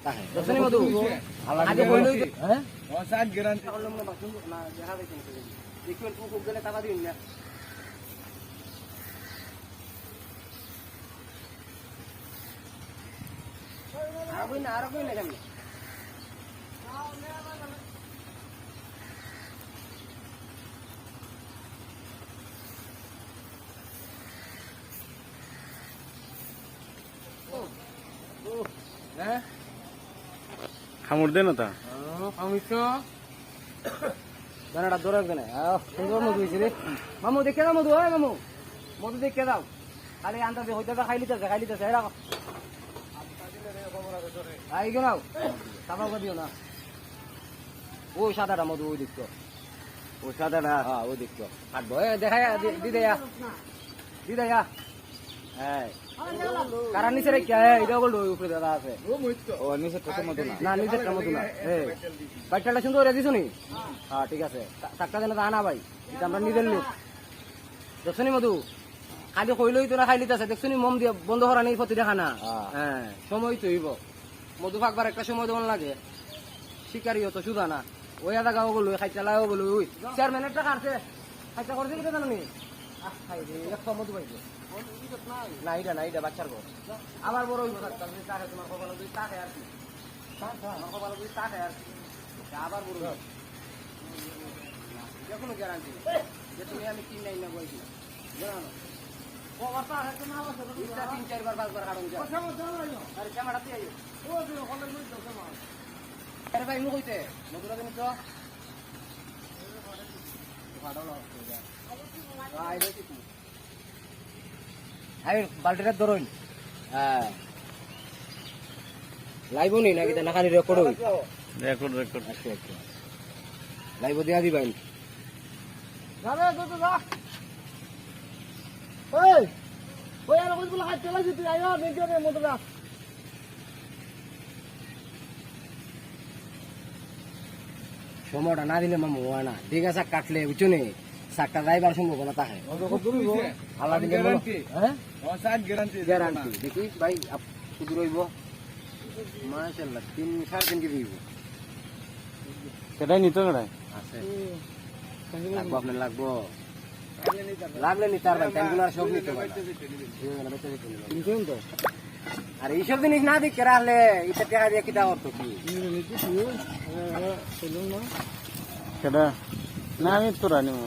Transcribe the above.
তাহে দশনি মধু আগে কইলো হ্যাঁ ও সাত গ্যারান্টি করলাম না বাথরুম না দেখা দেখেন দেখবেন খুব গেলে টাকা দিন না আর কই না কেমন হ্যাঁ খামুর দে না তা দানাটা ধরে রাখবে না সুন্দর মধু হয়েছে রে মামু দেখে দাও মধু হয় মামু মধু দেখে দাও খালি আন্দাজে হইতে খাই লিতেছে রাখো আই গো নাও তারপর দিও না ওই সাদাটা মধু ওই দেখতো ওই সাদাটা হ্যাঁ ওই দেখতো কাটবো দেখাই দিদা হ্যাঁ কারণ নিচে রেখে এটা বললো উপরে দাদা আছে ও নিচে ছোট মতো না না নিজেরটা মতো না বাইকটা সুন্দর করে দিছো নি হ্যাঁ ঠিক আছে চারটা দিনে আনা ভাই এটা আমরা নিজের লোক দেখছো নি মধু খালি কইলই তোরা খাই লিতেছে দেখছো নি মম দিয়ে বন্ধ করা নেই ফতি দেখা না হ্যাঁ সময় তো হইব মধু ফাঁকবার একটা সময় দেওয়ান লাগে শিকারিও তো সুদা না ওই আদা গাও বলো খাইটা লাগাও বলো ওই চেয়ারম্যানের টাকা আছে খাইটা করছে কিনা জানো নি খাই রে একটা মধু পাইছে না এটা বাচ্চার ঘর আবার বড় হইব টাকা তোমার কপালে দুই টাকা আর কি আমার কপালে দুই টাকা আর কি আবার বড় কোনো গ্যারান্টি যে তুমি আমি 3 না বলছি জানো তিন চারবার পাঁচবার হারুন আরে ক্যামেরাতে আইও আরে ভাই মুখ হইতে মধুরা দিন তো বাল্টিটা ধরুন হ্যাঁ লাইভ নি নাকি না খালি রেকর্ড হই রেকর্ড লাইভ দিয়া দিবাই যাবে তো যা ওই আর কইগুলো হাত চালাছি তুই আইও দেখে দে মধুরা সময়টা না দিলে মামু হয় না ঠিক আছে কাটলে বুঝছো নি সাতটা যাইবার সম্ভাবনা থাকে আল্লাহ দিলে হ্যাঁ ও সাত গ্যারান্টি গ্যারান্টি দেখি ভাই শুধু রইব মাশাআল্লাহ 3.5 কেজি দিব সেটাই নিত না আছে লাগবো আপনার লাগলে নি তার ভাই টাইমগুলো সব নিতে পারে তো আর এইসব জিনিস না দেখে রাখলে এটা টাকা দিয়ে কিটা করতো কি সেটা না আমি তোরা নিব